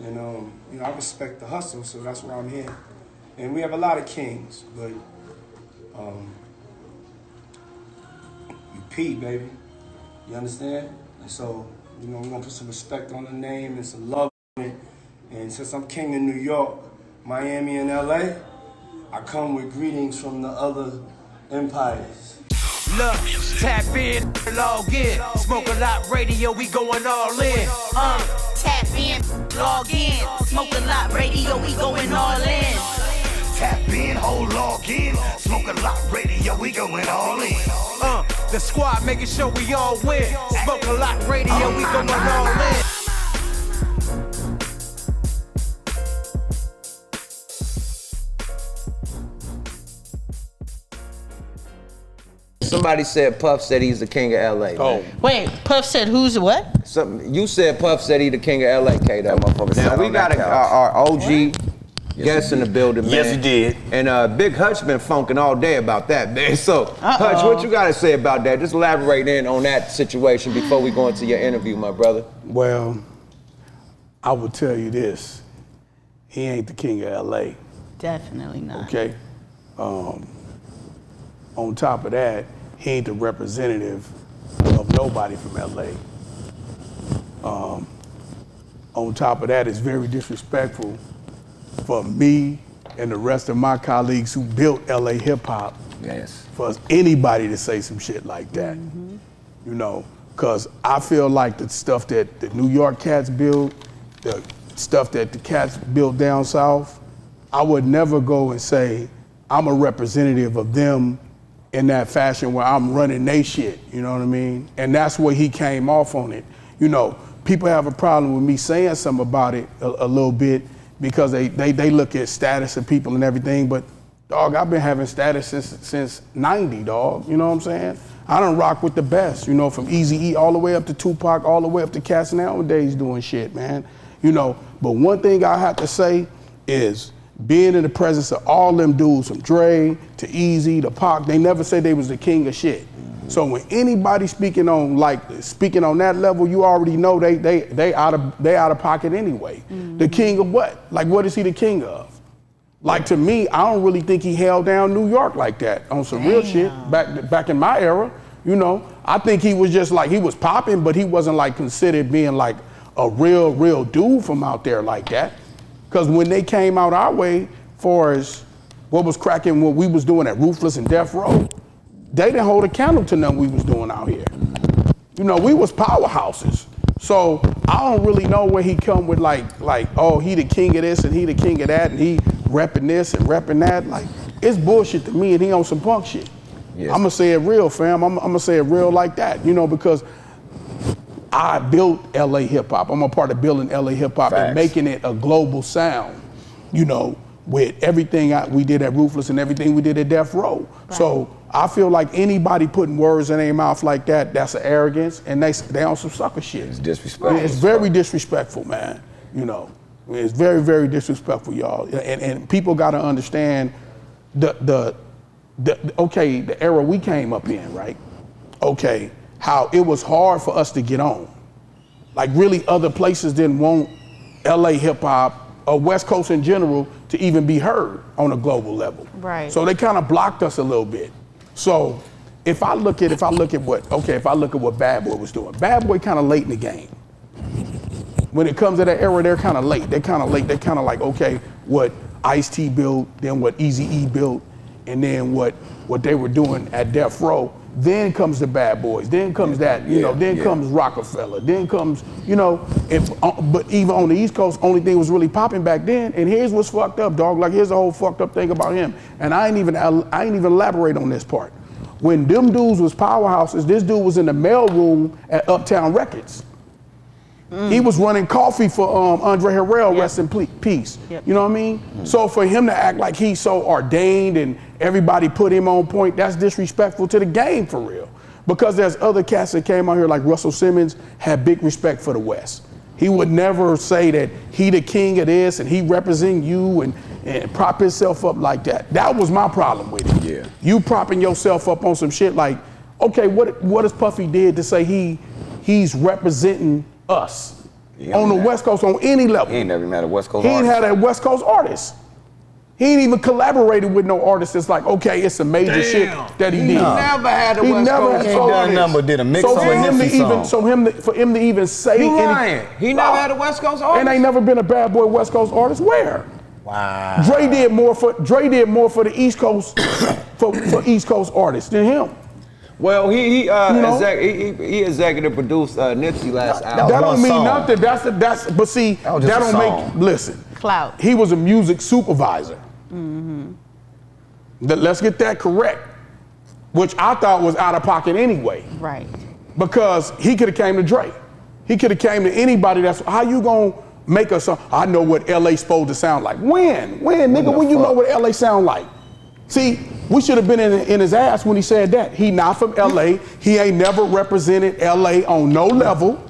And I respect the hustle, so that's why I'm here. And we have a lot of kings, but you P, baby. You understand? And so, we're gonna put some respect on the name and some love on it. And since I'm king in New York, Miami, and LA, I come with greetings from the other empires. Look, tap in, log in. Smoke a lot radio, we going all in. Tap in, log in. Smoke a lot radio, we going all in. Tap in, log in. Smoke a lot radio, we going all in. The squad making sure we all win. Smoke a lot radio, we going all in. Somebody said Puff said he's the king of LA. Oh. Man. Wait, Puff said who's what? You said Puff said he the king of LA, K-Dub. Now we got our OG guest in the building, man. Yes, he did. And Big Hutch been funking all day about that, man. So, Hutch, what you got to say about that? Just elaborate in on that situation before we go into your interview, my brother. Well, I will tell you this. He ain't the king of LA. Definitely not. Okay? On top of that, he ain't the representative of nobody from LA. On top of that, it's very disrespectful for me and the rest of my colleagues who built LA hip hop. Yes. For anybody to say some shit like that. Cause I feel like the stuff that the New York cats build, the stuff that the cats built down south, I would never go and say I'm a representative of them in that fashion where I'm running they shit, you know what I mean? And that's where he came off on it. People have a problem with me saying something about it a little bit because they look at status of people and everything, but dog, I've been having status since 90, dog, you know what I'm saying? I done rock with the best, from Eazy-E all the way up to Tupac, all the way up to cats nowadays doing shit, man. But one thing I have to say is being in the presence of all them dudes from Dre to Eazy to Pac, they never say they was the king of shit. So when anybody speaking on that level, you already know they out of pocket anyway. The king of what? Like, what is he the king of? Like, to me, I don't really think he held down New York like that on some real shit back in my era. I think he was just like, he was popping, but he wasn't like considered being like a real dude from out there like that. Because when they came out our way, far as what was cracking, what we was doing at Ruthless and Death Row, they didn't hold a candle to nothing we was doing out here. We was powerhouses. So I don't really know where he come with like, oh, he the king of this and he the king of that and he repping this and repping that. Like, it's bullshit to me and he on some punk shit. Yes. I'm gonna say it real, fam. I'm gonna say it real like that, because I built LA hip hop. I'm a part of building LA hip hop and making it a global sound, with everything we did at Ruthless and everything we did at Death Row. Right. So I feel like anybody putting words in their mouth like that, that's an arrogance, and they on some sucker shit. It's disrespectful. It's very disrespectful, man. It's very, very disrespectful, y'all. And people got to understand the era we came up in, right? Okay, how it was hard for us to get on. Like, really, other places didn't want LA hip hop or West Coast in general to even be heard on a global level. Right. So they kind of blocked us a little bit. So if I look at what Bad Boy was doing, Bad Boy kind of late in the game. When it comes to that era, they're kind of late. They're kind of like, okay, what Ice-T built, then what Eazy-E built, and then what they were doing at Death Row. Then comes the Bad Boys. Then comes comes Rockefeller. Then comes, but even on the East Coast, only thing was really popping back then. And here's what's fucked up, dog. Like, here's the whole fucked up thing about him. And I ain't even elaborate on this part. When them dudes was powerhouses, this dude was in the mailroom at Uptown Records. He was running coffee for Andre Harrell, rest in peace. Yep. You know what I mean? So for him to act like he's so ordained and everybody put him on point, that's disrespectful to the game for real. Because there's other cats that came out here like Russell Simmons had big respect for the West. He would never say that he the king of this and he represent you and prop himself up like that. That was my problem with it. Yeah. You propping yourself up on some shit like, okay, what has Puffy did to say he's representing us? on the West Coast on any level. He ain't never even had a West Coast He ain't artist. had a West Coast artist. He ain't even collaborated with no artist. It's like, okay, it's a major shit that he did. He never had a West Coast He ain't done nothing but did a mix on a Nipsey song. For him to even say You lying. He never had a West Coast artist? And ain't never been a Bad Boy West Coast artist. Where? Wow. Dre did more for the East Coast for East Coast artists than him. Well, he executive produced Nipsey last album. That don't mean nothing. But see, that don't make listen. Clout. He was a music supervisor. Let's get that correct. Which I thought was out of pocket anyway. Right. Because he could have came to Dre. He could have came to anybody. That's how you gonna make a song. I know what LA's supposed to sound like. When, nigga, when you know what LA sound like? See, we should have been in his ass when he said that. He not from LA. He ain't never represented LA on no level.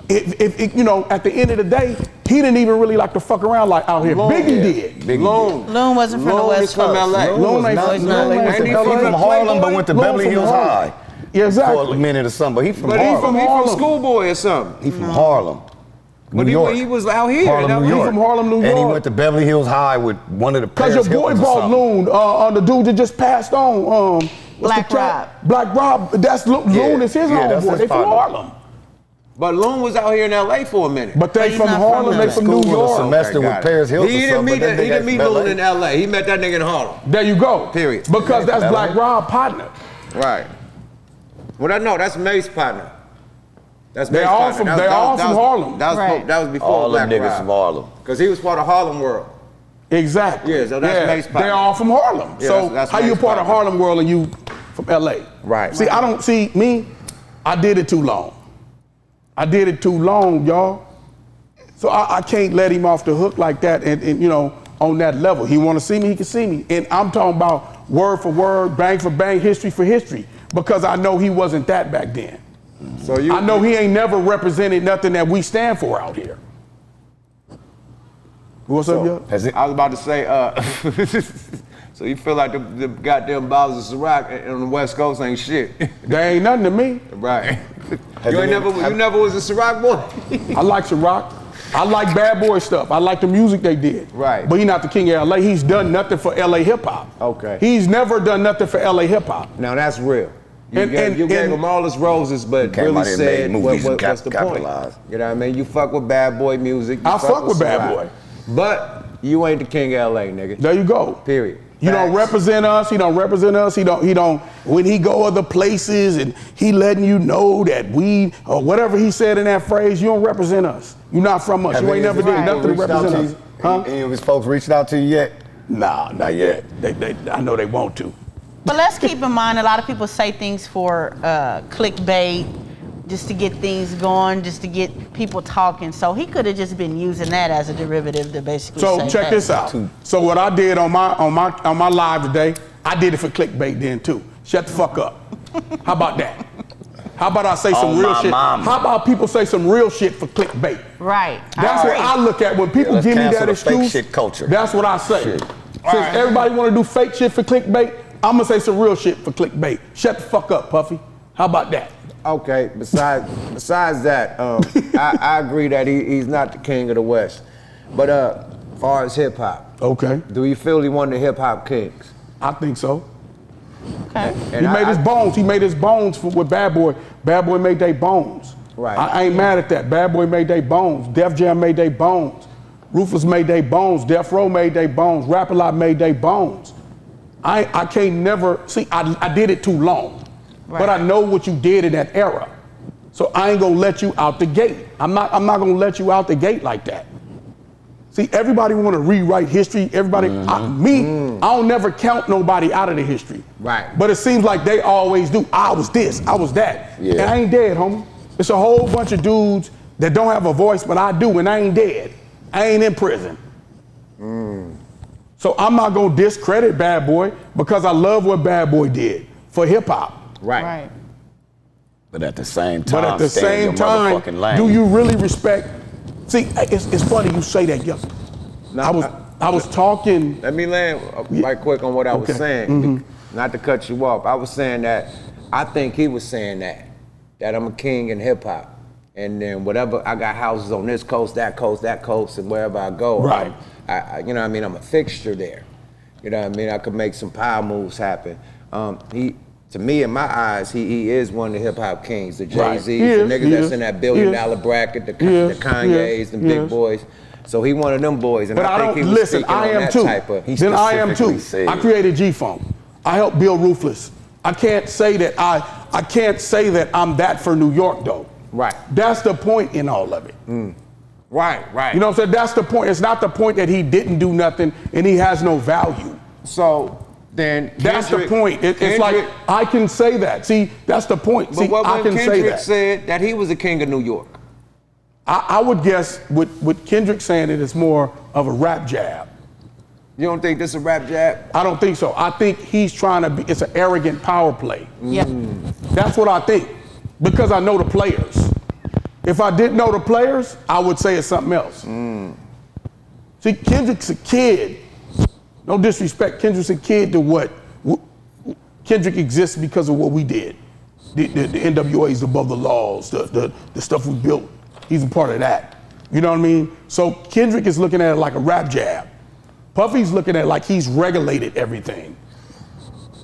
If you know, at the end of the day, he didn't even really like to fuck around like out here. Biggie did. Loon wasn't from the West Coast. Loon ain't from LA. He from Harlem, but went to Beverly Hills High. Yeah, exactly. For a minute or something, but he from But Harlem. he from Schoolboy or something. He from Harlem. But New York. he was out here. Harlem, New He York. from Harlem, New York. And he went to Beverly Hills High with one of the Paris Cause your boy Hiltons or brought something. Loon, the dude that just passed on. Black Rob. Black Rob. That's Loon is his homeboy. They from Harlem. But Loon was out here in LA for a minute. But they from Harlem, they from New York. Semester with Paris Hilton. He didn't meet Loon in LA. He met that nigga in Harlem. There you go. Period. Because that's Black Rob partner. Right. Well, no, that's Mace's partner. That's They Mace's all partner. from That Harlem. That was before All Black them niggas Rob. from Harlem. Because he was part of Harlem World. Exactly. Yeah, so that's Mace's partner. They all from Harlem. Yeah, so that's how you Mace's part of partner. Harlem World and you from LA? Right. See, I don't see me. I did it too long. I did it too long, y'all. So I can't let him off the hook like that and you know, on that level. He want to see me, he can see me. And I'm talking about word for word, bang for bang, history for history. Because I know he wasn't that back then. So I know he ain't never represented nothing that we stand for out here. What's up, yo? I was about to say, so you feel like the goddamn bottles of Ciroc on the West Coast ain't shit. They ain't nothing to me. Right. You never was a Ciroc boy? I like Ciroc. I like Bad Boy stuff. I like the music they did. Right. But he's not the king of LA. He's done nothing for LA hip hop. Okay. He's never done nothing for LA hip hop. Now that's real. You gave him all his roses, but Came really out here and made said movies and what's the point? capitalized. You know what I mean? You fuck with Bad Boy music. I fuck with Bad Boy. But you ain't the king of LA, nigga. There you go. Period. You don't represent us. He don't represent us. He don't. When he go other places and he letting you know that we or whatever he said in that phrase, you don't represent us. You not from us. You ain't never did nothing to represent us. Huh? Any of his folks reached out to you yet? Nah, not yet. I know they want to. But let's keep in mind, a lot of people say things for clickbait, just to get things going, just to get people talking. So he could have just been using that as a derivative to basically So say check that. this out. So what I did on my live today, I did it for clickbait then too. Shut the fuck up. How about that? How about I say some real shit? Mama. How about people say some real shit for clickbait? Right. That's what I look at when people give me that cancel the excuse. fake shit culture. That's what I say. Since everybody want to do fake shit for clickbait, I'm gonna say some real shit for clickbait. Shut the fuck up, Puffy. How about that? Okay, besides that, I agree that he's not the king of the West. But as far as hip hop, Okay. do you feel he one of the hip hop kings? I think so. Okay. And He made his bones. He made his bones with Bad Boy. Bad Boy made they bones. Right. I ain't mad at that. Bad Boy made they bones. Def Jam made they bones. Ruthless made they bones. Death Row made they bones. Rap-A-Lot made they bones. I can't never see. I did it too long, but I know what you did in that era. So I ain't gonna let you out the gate. I'm not gonna let you out the gate like that. See, everybody want to rewrite history. Everybody, I don't never count nobody out of the history. Right. But it seems like they always do. I was this, I was that. Yeah. And I ain't dead, homie. It's a whole bunch of dudes that don't have a voice, but I do, and I ain't dead. I ain't in prison. So I'm not gonna discredit Bad Boy because I love what Bad Boy did for hip hop. Right. But at the same time, But at the stay in same your time, motherfucking lane. do you really respect? See, it's funny you say that, yo. I was talking. Let me land right quick on what I was saying. Not to cut you off. I was saying that I think he was saying that I'm a king in hip hop. And then whatever, I got houses on this coast, that coast, and wherever I go, Right. You know what I mean, I'm a fixture there. You know what I mean, I could make some power moves happen. To me, in my eyes, he is one of the hip hop kings, the Jay-Z's, the niggas that's in that $1 billion bracket, the Kanye's, the big boys. So he one of them boys, and but I think he was listen, speaking I on am that too. type of. Then I am too. I created G-Funk. I helped build Ruthless. I can't say that I'm that for New York though. Right. That's the point in all of it. Right. You know what I'm saying? That's the point. It's not the point that he didn't do nothing and he has no value. So then that's the point. It's like I can say that. See, that's the point. But See, what I can say that. said that he was the king of New York. I would guess with Kendrick saying it is more of a rap jab. You don't think this is a rap jab? I don't think so. I think he's trying to be, it's an arrogant power play. Yeah. That's what I think. Because I know the players. If I didn't know the players, I would say it's something else. See, Kendrick's a kid. No disrespect, Kendrick's a kid to what? Kendrick exists because of what we did. The NWA's above the laws, the stuff we built. He's a part of that. You know what I mean? So Kendrick is looking at it like a rap jab. Puffy's looking at it like he's regulated everything.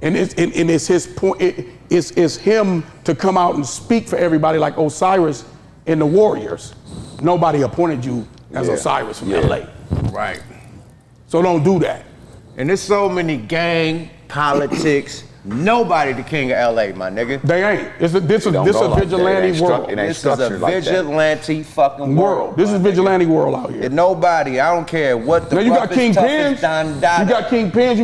And it's his point, it's him to come out and speak for everybody like Osiris in the Warriors. Nobody appointed you as Osiris from LA. Right. So don't do that. And there's so many gang politics. Nobody the king of LA, my nigga. They ain't. This is a vigilante world. This is a vigilante fucking world. This is vigilante world out here. And nobody, I don't care what the now you got toughest, kingpins. Don Dada. You got kingpins.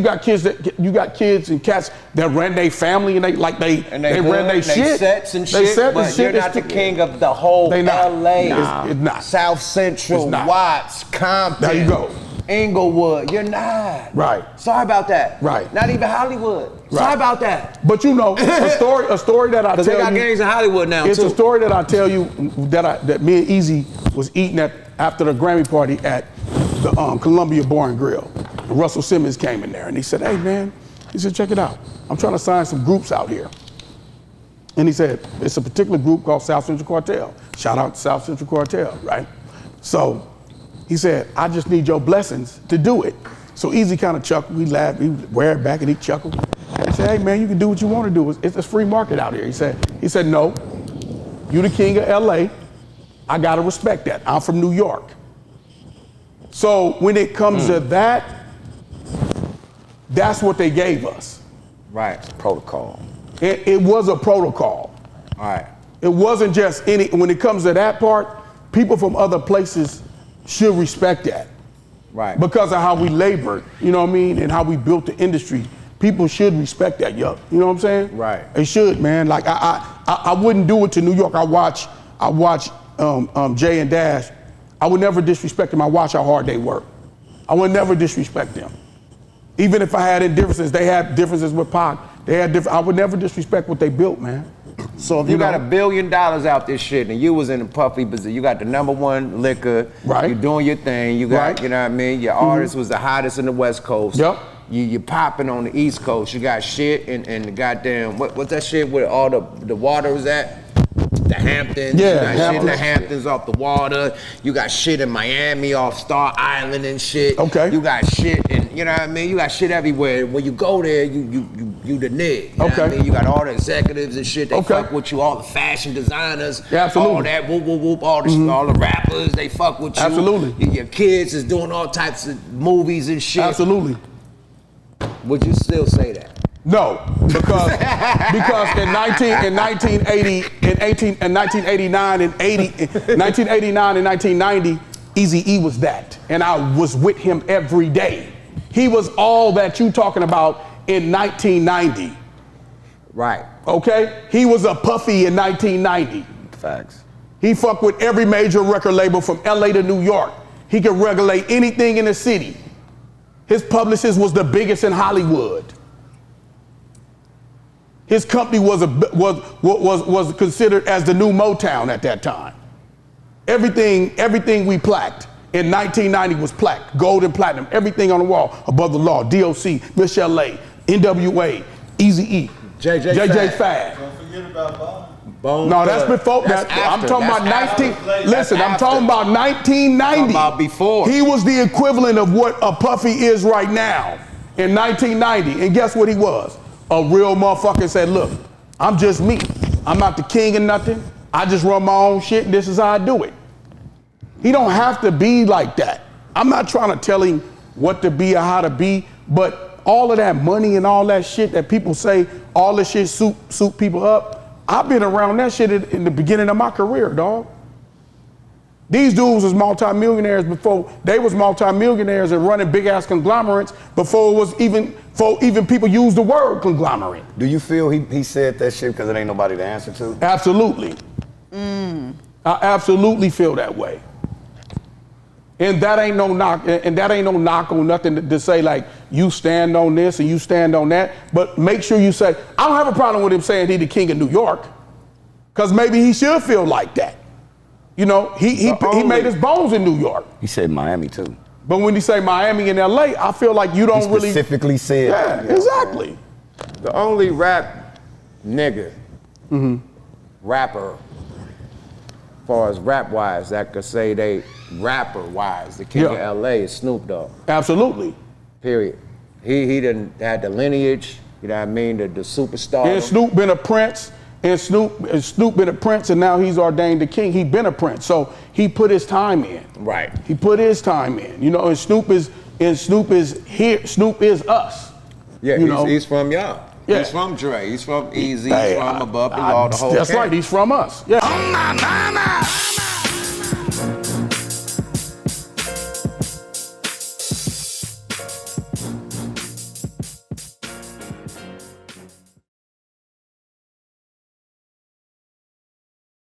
You got kids and cats that ran their family and they ran their shit. Sets and shit. But you're not the king of the whole LA. It's not. South Central, Watts, Compton. There you go. Inglewood, you're not. Right. Sorry about that. Right. Not even Hollywood. Right. Sorry about that. But you know, a story that I tell you. Because they got gangs in Hollywood now, it's too. a story that I tell you that me and Easy was eating after the Grammy party at the Columbia Bar and Grill. And Russell Simmons came in there and he said, hey man, he said, check it out. I'm trying to sign some groups out here. And he said, it's a particular group called South Central Cartel. Shout out to South Central Cartel, right? So he said, I just need your blessings to do it. So Easy kind of chuckled, we laughed, we wear it back and he chuckled. He said, hey man, you can do what you want to do. It's a free market out here. He said, no, you the king of LA. I gotta respect that. I'm from New York. So when it comes to that, that's what they gave us. Right, protocol. It was a protocol. All right. It wasn't just when it comes to that part, people from other places should respect that. Right. Because of how we labored, you know what I mean, and how we built the industry. People should respect that, yo. You know what I'm saying? Right. They should, man. Like I wouldn't do it to New York. I watch Jay and Dash. I would never disrespect them. I watch how hard they work. I would never disrespect them. Even if I had differences, they had differences with Pac. I would never disrespect what they built, man. So if you got $1 billion out this shit and you was in a Puffy position, you got the #1 liquor, right? You're doing your thing, you got, right. You know what I mean? Your artist was the hottest in the West Coast. Yep. You popping on the East Coast, you got shit and the goddamn, what's that shit where all the water was at? The Hamptons, yeah, you got shit in the Hamptons off the water, you got shit in Miami off Star Island and shit. Okay. You got shit in, you know what I mean? You got shit everywhere. When you go there, you the nigga. You know what I mean? You got all the executives and shit, they fuck with you, all the fashion designers, all that whoop whoop whoop, all the rappers, they fuck with you. Absolutely. Your kids is doing all types of movies and shit. Absolutely. Would you still say that? No, because in 1989 and 1990, Eazy-E was that, and I was with him every day. He was all that you talking about in 1990. Right. Okay? He was a Puffy in 1990. Facts. He fucked with every major record label from LA to New York. He could regulate anything in the city. His publicist was the biggest in Hollywood. His company was considered as the new Motown at that time. Everything we plaqued in 1990 was plaqued, gold and platinum, everything on the wall, Above the Law, DOC, Miss LA, NWA, Eazy-E, JJ Fad. Don't forget about Bob. No, that's before. I'm talking about 19. Listen, I'm talking about 1990. Talking about before. He was the equivalent of what a Puffy is right now in 1990. And guess what he was? A real motherfucker said, look, I'm just me. I'm not the king of nothing. I just run my own shit and this is how I do it. He don't have to be like that. I'm not trying to tell him what to be or how to be, but all of that money and all that shit that people say, all this shit suit people up. I've been around that shit in the beginning of my career, dog. These dudes was multimillionaires before they was multimillionaires and running big ass conglomerates before even people used the word conglomerate. Do you feel he said that shit because it ain't nobody to answer to? Absolutely. I absolutely feel that way. And that ain't no knock. And that ain't no knock on nothing to say like you stand on this and you stand on that. But make sure you say, I don't have a problem with him saying he the king of New York, because maybe he should feel like that. You know, he made his bones in New York. He said Miami too. But when he say Miami and LA, I feel like you don't really specifically said. Yeah, exactly. The only rap nigga, rapper, as far as rap wise, that could say they rapper wise, the king of LA is Snoop Dogg. Absolutely. Period. He done had the lineage, you know what I mean, the superstar. And Snoop been a prince, and Snoop been a prince, and now he's ordained the king. He been a prince, so he put his time in. Right. He put his time in, you know. And Snoop is here. Snoop is us. Yeah, you know? He's from y'all. Yeah. He's from Dre. He's from Easy. He's from Above the Law. The whole That's camp. right. He's from us. Yeah. On my mind.